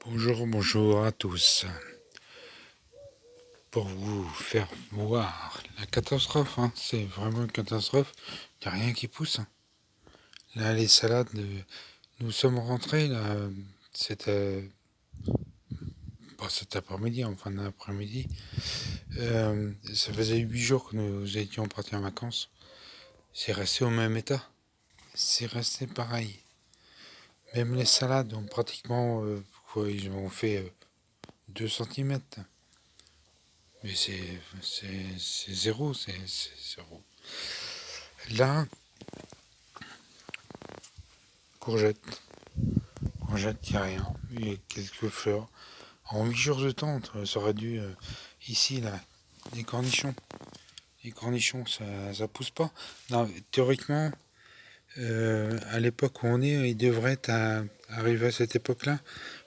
Bonjour à tous. Pour vous faire voir la catastrophe, c'est vraiment une catastrophe. Il n'y a rien qui pousse. Là, les salades, nous sommes rentrés, là, c'était cet après-midi, en fin d'après-midi. Ça faisait 8 jours que nous étions partis en vacances. C'est resté au même état. C'est resté pareil. Même les salades ont pratiquement, ils ont fait 2 centimètres. Mais c'est zéro, c'est zéro. Là, courgette, courgette, il n'y a rien. Il y a quelques fleurs. En 8 jours de temps, ça aurait dû, ici, là, des cornichons. Les cornichons, ça pousse pas. Non, théoriquement, à l'époque où on est, il devrait être arrivé à cette époque-là.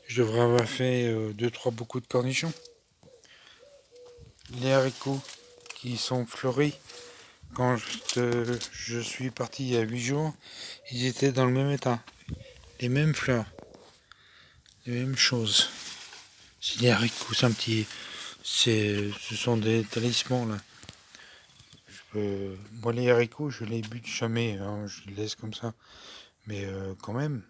Je devrais avoir fait 2-3 beaucoup de cornichons. Les haricots qui sont fleuris, quand je suis parti il y a 8 jours, ils étaient dans le même état. Les mêmes fleurs, les mêmes choses. C'est des haricots, c'est un petit. Ce sont des talismans là. Moi les haricots, je les bute jamais, je les laisse comme ça. Mais quand même,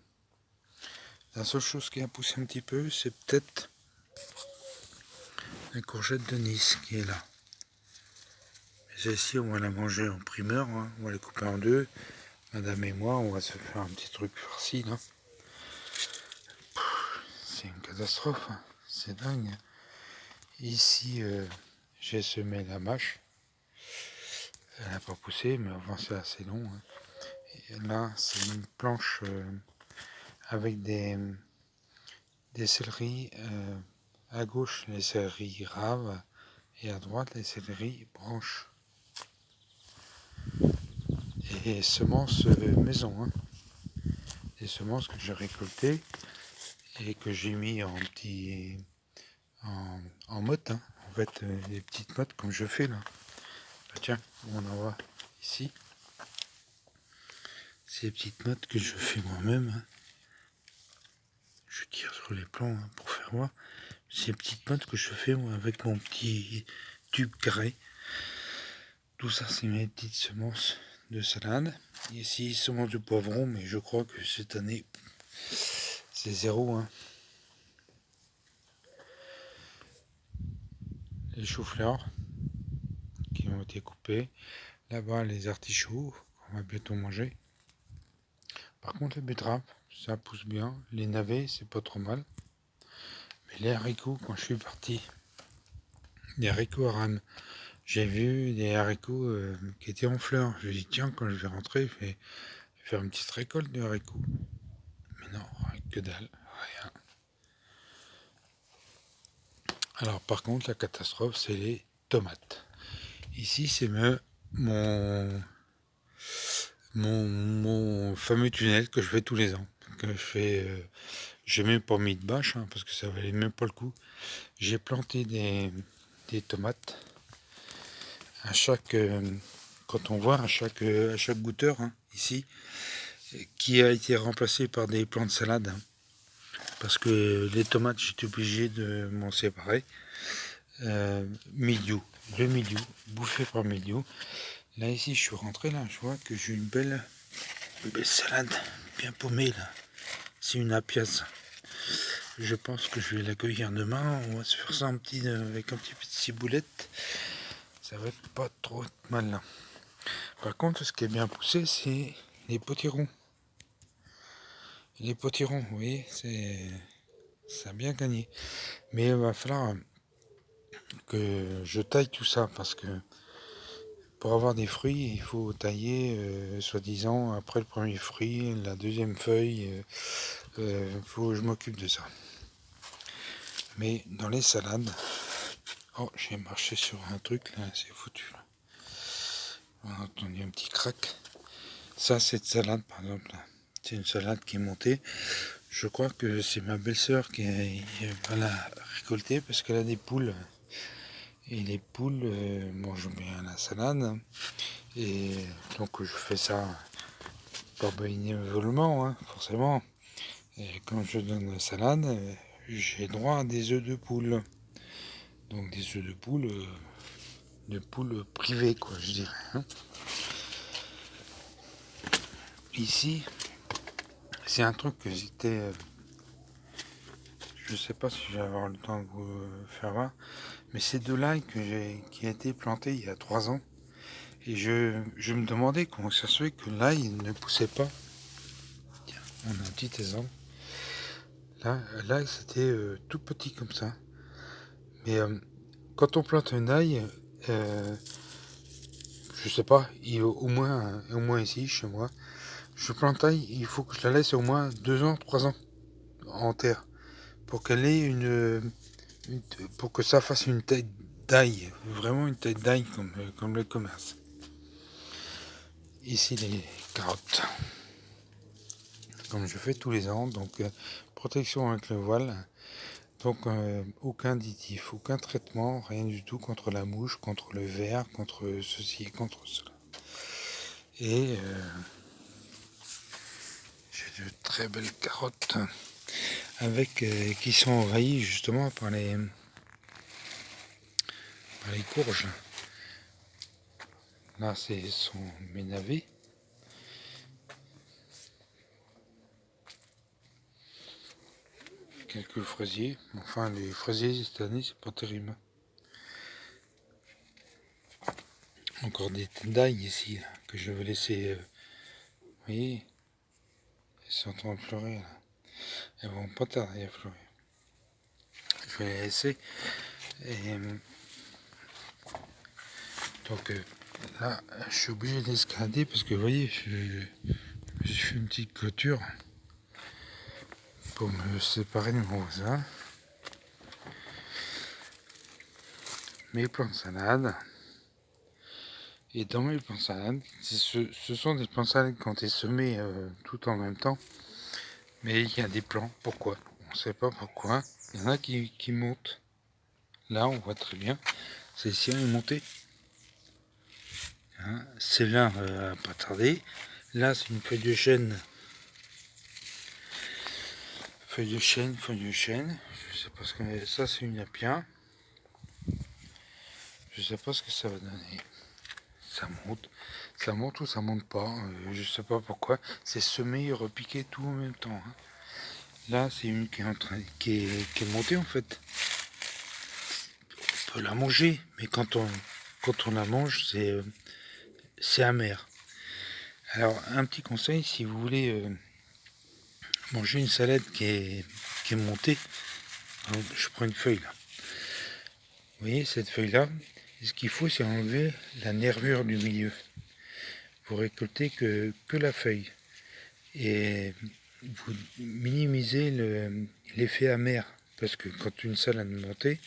la seule chose qui a poussé un petit peu, c'est peut-être la courgette de Nice qui est là. Mais celle-ci, on va la manger en primeur, on va la couper en deux. Madame et moi, on va se faire un petit truc farci là. C'est une catastrophe, c'est dingue. Ici, j'ai semé la mâche. Elle n'a pas poussé, mais enfin c'est assez long. Et là, c'est une planche avec des céleris. À gauche, les céleris raves et à droite, les céleris branches. Et semences maison. Des semences que j'ai récoltées et que j'ai mis en petit en motte. En fait, des petites mottes comme je fais là. Bah, tiens, on en voit ici. Ces petites mottes que je fais moi-même. Je tire sur les plans pour faire voir. Ces petites mottes que je fais moi, avec mon petit tube carré. Tout ça, c'est mes petites semences de salade. Ici, semences de poivron, mais je crois que cette année, c'est zéro. Les choux-fleurs qui ont été coupés. Là-bas, les artichauts qu'on va bientôt manger. Par contre, les betteraves, ça pousse bien. Les navets, c'est pas trop mal. Mais les haricots, quand je suis parti, les haricots à rames, j'ai vu des haricots qui étaient en fleurs. Je me dit, tiens, quand je vais rentrer, je vais faire une petite récolte de haricots. Mais non, que dalle, rien. Alors, par contre, la catastrophe, c'est les tomates. Ici, c'est mon fameux tunnel que je fais tous les ans. Que je fais. J'ai même pas mis de bâche, parce que ça valait même pas le coup. J'ai planté des tomates à chaque. Quand on voit à chaque goutteur, ici, qui a été remplacé par des plants de salade. Parce que les tomates, j'étais obligé de m'en séparer. Milieu, le milieu, bouffé par milieu. Là, ici, je suis rentré, là, je vois que j'ai une belle salade, bien paumée, là. C'est une apiace. Je pense que je vais l'accueillir demain. On va se faire ça avec un petit peu de ciboulette. Ça va être pas trop mal, là. Par contre, ce qui est bien poussé, c'est les potirons. Les potirons, vous voyez, ça a bien gagné. Mais il va falloir que je taille tout ça parce que pour avoir des fruits, il faut tailler, soi-disant, après le premier fruit, la deuxième feuille. Faut que je m'occupe de ça. Mais dans les salades, oh, j'ai marché sur un truc là, c'est foutu. Là. On a entendu un petit crack. Ça, cette salade, par exemple, là, c'est une salade qui est montée. Je crois que c'est ma belle-sœur qui va la récolter parce qu'elle a des poules. Et les poules mangent bien la salade. Et donc je fais ça pas bénévolement, forcément. Et quand je donne la salade, j'ai droit à des œufs de poule. Donc des œufs de poule privés, quoi, je dirais. Hein. Ici, c'est un truc que j'étais... je sais pas si je vais avoir le temps de vous faire voir, mais c'est de l'ail qui a été planté il y a 3 ans. Et je me demandais comment ça se fait que l'ail ne poussait pas. Tiens, on a un petit exemple. Là, l'ail, c'était tout petit comme ça. Mais quand on plante un ail, je sais pas, au moins ici, chez moi, je plante l'ail, il faut que je la laisse au moins 2 ans, 3 ans en terre pour qu'elle ait pour que ça fasse une tête d'ail, vraiment une tête d'ail comme le commerce. Ici les carottes, comme je fais tous les ans, donc protection avec le voile, donc aucun additif, aucun traitement, rien du tout contre la mouche, contre le ver, contre ceci et contre cela. Et j'ai de très belles carottes avec qui sont envahies justement par les courges. Là, ce sont mes navets. Quelques fraisiers. Enfin, les fraisiers cette année, c'est pas terrible. Encore des têtes d'ail ici, là, que je vais laisser. Vous voyez, elles sont en train de fleurir. Là. Elles vont pas tarder à fleurir. Je vais les laisser. Et donc là, je suis obligé d'escalader parce que vous voyez, j'ai fait une petite clôture pour me séparer de mon voisin. Mes plants de salade. Et dans mes plants de salade, ce sont des plants de salade qui ont été semés tout en même temps. Mais il y a des plants. Pourquoi? On ne sait pas pourquoi. Il y en a qui montent. Là, on voit très bien. Celle-ci est montée. Hein, celle-là, pas tarder. Là, c'est une feuille de chêne. Feuille de chêne. Je sais pas ce que ça, c'est une apia. Je sais pas ce que ça va donner. Ça monte ou ça monte pas. Je sais pas pourquoi. C'est semé et repiqué tout en même temps. Hein. Là, c'est une qui est montée en fait. On peut la manger, mais quand on la mange, c'est amer. Alors, un petit conseil, si vous voulez manger une salade qui est montée, donc, je prends une feuille là. Vous voyez, cette feuille-là, ce qu'il faut, c'est enlever la nervure du milieu. Vous récoltez que la feuille. Et vous minimisez l'effet amer. Parce que quand une salade montée,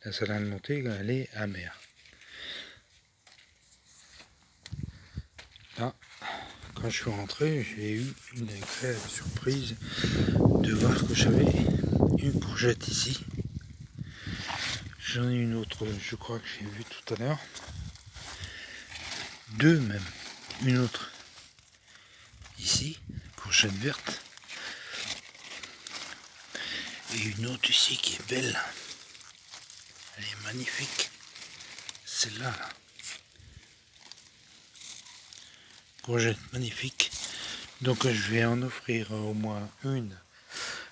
la salade montée, elle est amère. Là, quand je suis rentré, j'ai eu une agréable surprise de voir que j'avais une courgette ici. J'en ai une autre, je crois que j'ai vu tout à l'heure. Deux même. Une autre ici, courgette verte. Et une autre ici qui est belle. Elle est magnifique. Celle-là, là. Courgette magnifique. Donc je vais en offrir au moins une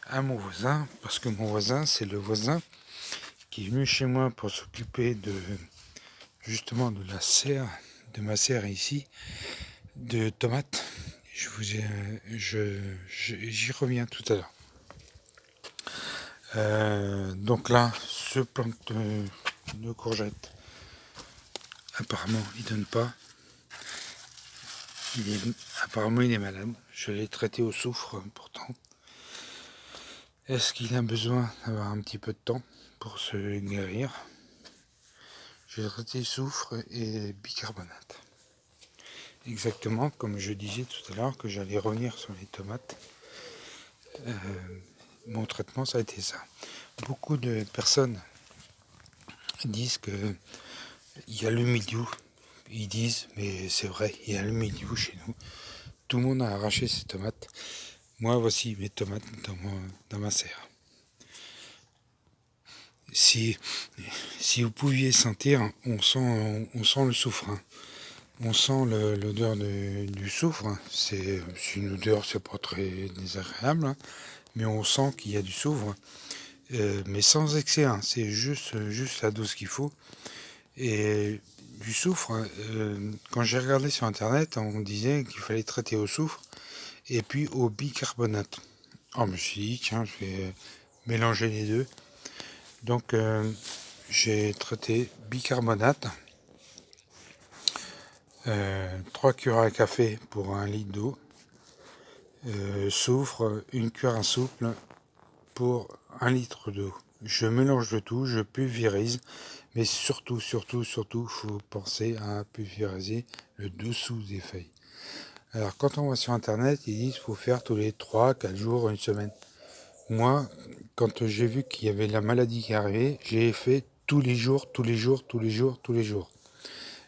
à mon voisin, parce que mon voisin, c'est le voisin qui est venu chez moi pour s'occuper justement de la serre, de ma serre ici, de tomates. J'y reviens tout à l'heure. Donc là, ce plant de courgettes, apparemment, il donne pas. Apparemment, il est malade. Je l'ai traité au soufre, pourtant. Est-ce qu'il a besoin d'avoir un petit peu de temps pour se guérir? J'ai traité soufre et bicarbonate. Exactement comme je disais tout à l'heure que j'allais revenir sur les tomates. Mon traitement, ça a été ça. Beaucoup de personnes disent qu'il y a le mildiou. Ils disent, mais c'est vrai, il y a le mildiou chez nous. Tout le monde a arraché ses tomates. Moi, voici mes tomates dans ma serre. Si, si vous pouviez sentir, on sent le soufre. Hein. On sent l'odeur du soufre. Hein. C'est une odeur, c'est pas très désagréable, hein, mais on sent qu'il y a du soufre. Mais sans excès, hein. C'est juste la dose qu'il faut. Et du soufre, quand j'ai regardé sur internet, on disait qu'il fallait traiter au soufre et puis au bicarbonate. Alors je me suis dit, tiens, je vais mélanger les deux. Donc j'ai traité bicarbonate, 3 cuillères à café pour 1 litre d'eau, soufre, 1 cuillère à soupe pour 1 litre d'eau. Je mélange le tout, je pulvérise, mais surtout, faut penser à pulvériser le dessous des feuilles. Alors quand on va sur internet, ils disent qu'il faut faire tous les 3-4 jours, 1 semaine. Moi, quand j'ai vu qu'il y avait la maladie qui arrivait, j'ai fait tous les jours.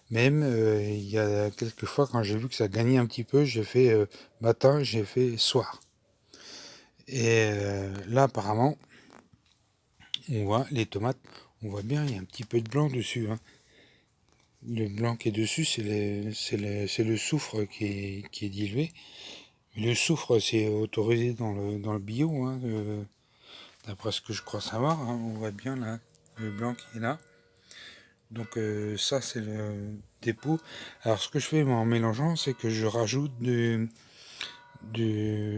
Même il y a quelques fois, quand j'ai vu que ça gagnait un petit peu, j'ai fait matin, j'ai fait soir. Et là, apparemment, on voit les tomates, on voit bien, il y a un petit peu de blanc dessus. Hein. Le blanc qui est dessus, c'est le soufre qui est dilué. Le soufre, c'est autorisé dans le bio, hein, d'après ce que je crois savoir. Hein. On voit bien là, le blanc qui est là. Donc ça, c'est le dépôt. Alors ce que je fais moi, en mélangeant, c'est que je rajoute du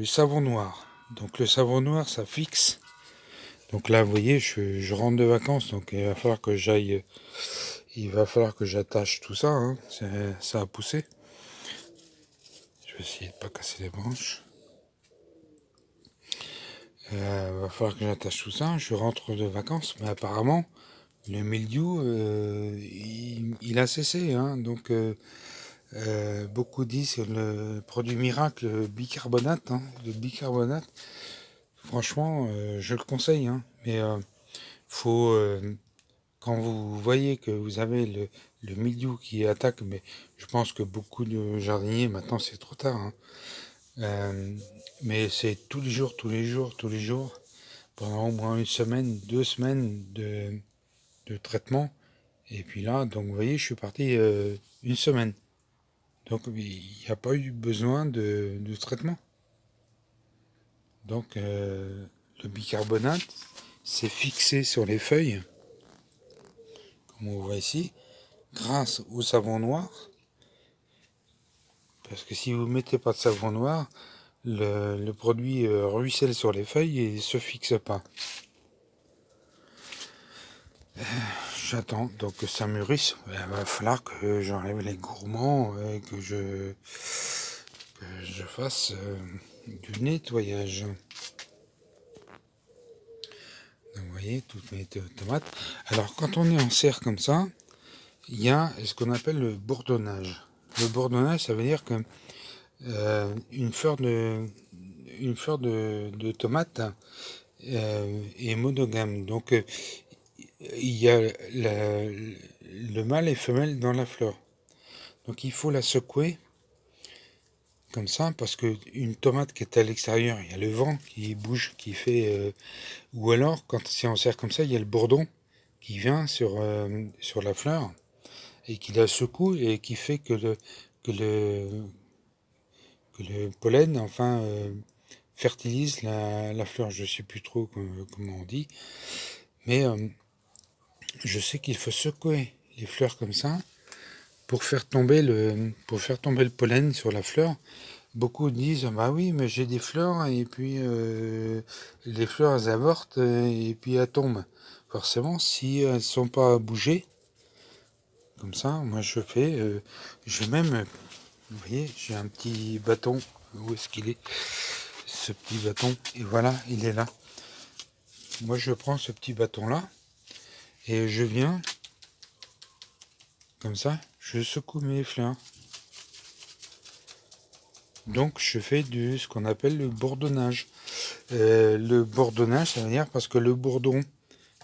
savon noir. Donc le savon noir, ça fixe. Donc là, vous voyez, je rentre de vacances, donc il va falloir que j'attache tout ça. Hein. Ça a poussé. Je vais essayer de ne pas casser les branches. Va falloir que j'attache tout ça. Je rentre de vacances, mais apparemment, le mildiou, il a cessé. Hein. Donc, beaucoup disent le produit miracle, le bicarbonate. Hein. Le bicarbonate, franchement, je le conseille. Hein. Mais faut, quand vous voyez que vous avez le mildiou qui attaque, mais je pense que beaucoup de jardiniers, maintenant c'est trop tard. Hein. Mais c'est tous les jours, pendant au moins 1 semaine, 2 semaines de traitement. Et puis là, donc vous voyez, je suis parti 1 semaine. Donc il n'y a pas eu besoin de traitement. Donc le bicarbonate, c'est fixé sur les feuilles, comme on voit ici, grâce au savon noir. Parce que si vous ne mettez pas de savon noir, le produit ruisselle sur les feuilles et ne se fixe pas. J'attends donc que ça mûrisse. Il va falloir que j'enlève les gourmands et que je fasse du nettoyage. Donc, vous voyez, toutes mes tomates. Alors, quand on est en serre comme ça, il y a ce qu'on appelle le bourdonnage. Le bourdonnage, ça veut dire que une fleur de tomate est monogame. Donc, il y a le mâle et femelle dans la fleur. Donc, il faut la secouer comme ça, parce que une tomate qui est à l'extérieur, il y a le vent qui bouge, qui fait... ou alors, quand c'est en serre comme ça, il y a le bourdon qui vient sur la fleur et qui la secoue et qui fait que le pollen, enfin, fertilise la fleur. Je ne sais plus trop comment on dit, mais je sais qu'il faut secouer les fleurs comme ça pour faire tomber le pollen sur la fleur. Beaucoup disent, bah oui, mais j'ai des fleurs et puis les fleurs elles avortent et puis elles tombent. Forcément, si elles ne sont pas bougées, comme ça, moi je fais, j'ai même, vous voyez, j'ai un petit bâton. Où est-ce qu'il est, ce petit bâton? Et voilà, il est là. Moi je prends ce petit bâton là et je viens, comme ça, je secoue mes fleurs. Donc je fais ce qu'on appelle le bourdonnage. Le bourdonnage, ça veut dire parce que le bourdon,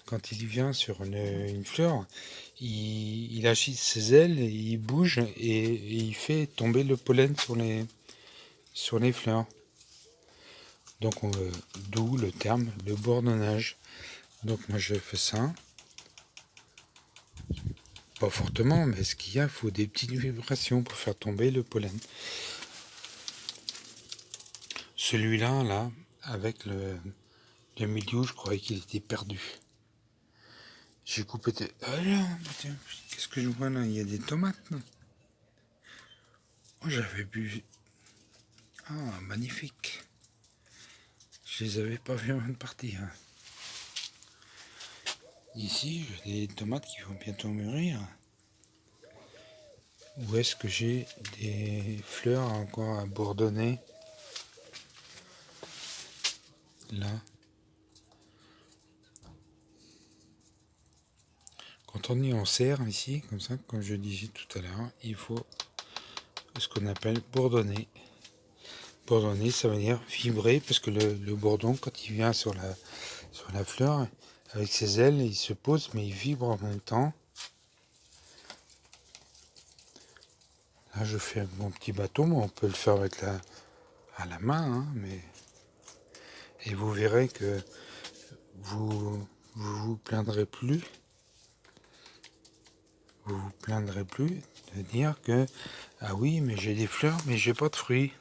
quand il vient sur une fleur, il agite ses ailes, il bouge et il fait tomber le pollen sur les fleurs. Donc d'où le terme le bourdonnage. Donc moi je fais ça. pas fortement, mais ce qu'il y a, il faut des petites vibrations pour faire tomber le pollen. Celui-là, là, avec le milieu, je croyais qu'il était perdu. J'ai coupé des... Ah là, putain, qu'est-ce que je vois là? Il y a des tomates, non? Oh, j'avais bu... Ah, magnifique. Je les avais pas vus avant de partir. Ici, j'ai des tomates qui vont bientôt mûrir. Où est-ce que j'ai des fleurs encore à bourdonner? Là. Quand on est en serre ici, comme ça, comme je disais tout à l'heure, il faut ce qu'on appelle bourdonner. Bourdonner, ça veut dire vibrer, parce que le bourdon, quand il vient sur la fleur, avec ses ailes, il se pose, mais il vibre en même temps. Là, je fais mon petit bateau, mais on peut le faire avec à la main, hein, mais... Et vous verrez que vous plaindrez plus. Vous vous plaindrez plus de dire que ah oui, mais j'ai des fleurs, mais j'ai pas de fruits.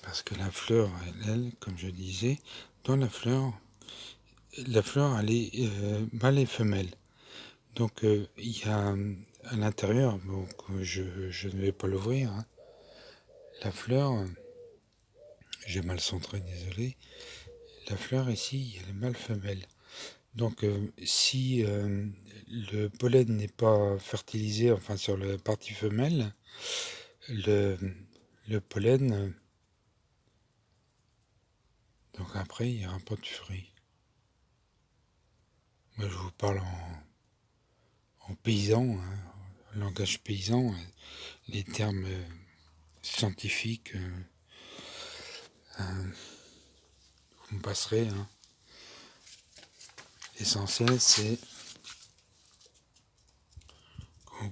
Parce que la fleur, elle, comme je disais, dans la fleur elle est mâle et femelle. Donc il y a à l'intérieur, donc je ne vais pas l'ouvrir, hein. La fleur, j'ai mal centré, désolé. La fleur ici, elle est mâle femelle. Donc si le pollen n'est pas fertilisé, enfin sur la partie femelle, le, le pollen, donc après il n'y aura pas de fruits. Moi je vous parle en paysan, hein, en langage paysan, les termes scientifiques, vous me passerez. Hein. L'essentiel c'est que vous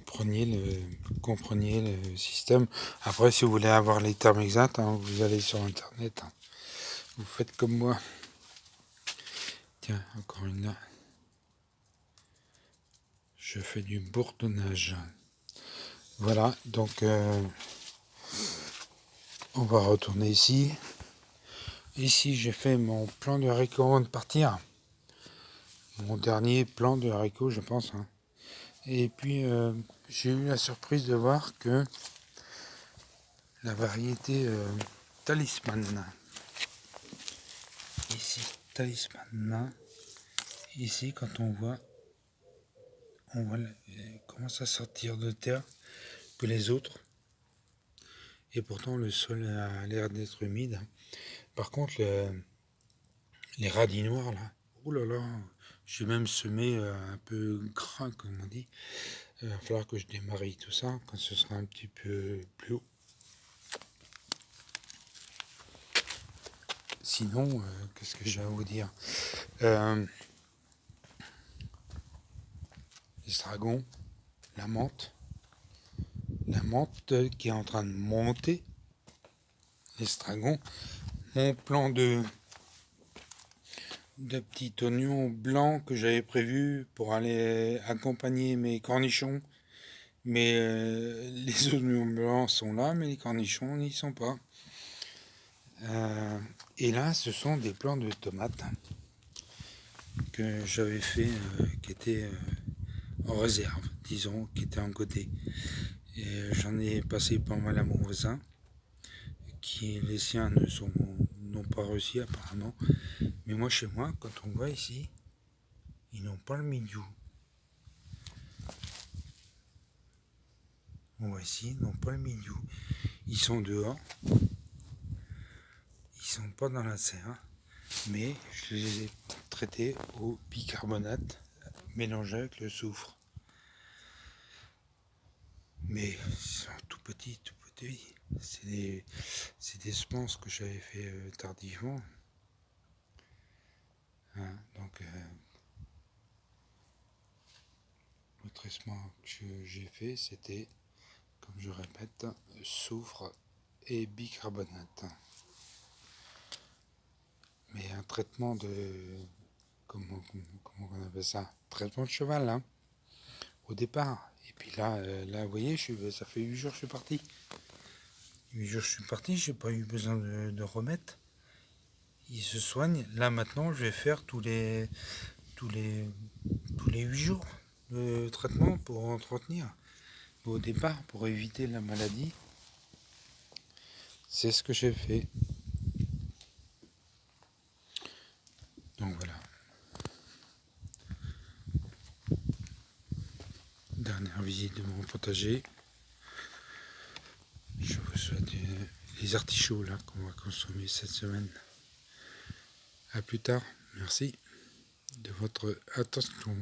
compreniez le système. Après si vous voulez avoir les termes exacts, hein, vous allez sur internet. Hein. Vous faites comme moi. Tiens, encore une là. Je fais du bourdonnage. Voilà, donc on va retourner ici. Ici, j'ai fait mon plan de haricots avant de partir. Mon dernier plan de haricots, je pense. Hein. Et puis, j'ai eu la surprise de voir que la variété talisman. Ici, talisman. Ici, quand on voit commence à sortir de terre que les autres. Et pourtant, le sol a l'air d'être humide. Par contre, les radis noirs, là, oh là là, j'ai même semé un peu gras, comme on dit. Il va falloir que je démarie tout ça quand ce sera un petit peu plus haut. Sinon, qu'est-ce que j'ai à vous dire? L'estragon, la menthe qui est en train de monter. L'estragon, mon plan de petits oignons blancs que j'avais prévu pour aller accompagner mes cornichons. Mais les oignons blancs sont là, mais les cornichons n'y sont pas. Et là, ce sont des plants de tomates que j'avais fait, qui étaient en réserve, disons, qui étaient en côté. Et j'en ai passé pas mal à mon voisin, qui les siens n'ont pas réussi apparemment. Mais moi, chez moi, quand on voit ici, ils n'ont pas le milieu. On voit ici, ils n'ont pas le milieu. Ils sont dehors. Ils sont pas dans la serre. Mais je les ai traités au bicarbonate mélangé avec le soufre. Mais ils sont tout petits, tout petits. C'est des semences que j'avais fait tardivement. Hein, donc le traitement que j'ai fait, c'était, comme je répète, soufre et bicarbonate. mais un traitement de... Comment on appelle ça? Traitement de cheval, hein, au départ. Et puis là vous voyez, ça fait 8 jours que je suis parti. 8 jours que je suis parti, j'ai pas eu besoin de remettre. Il se soigne. Là maintenant, je vais faire tous les 8 jours de traitement pour entretenir. Au départ, pour éviter la maladie, c'est ce que j'ai fait. Donc voilà. Dernière visite de mon potager. Je vous souhaite les artichauts là qu'on va consommer cette semaine. A plus tard. Merci de votre attention.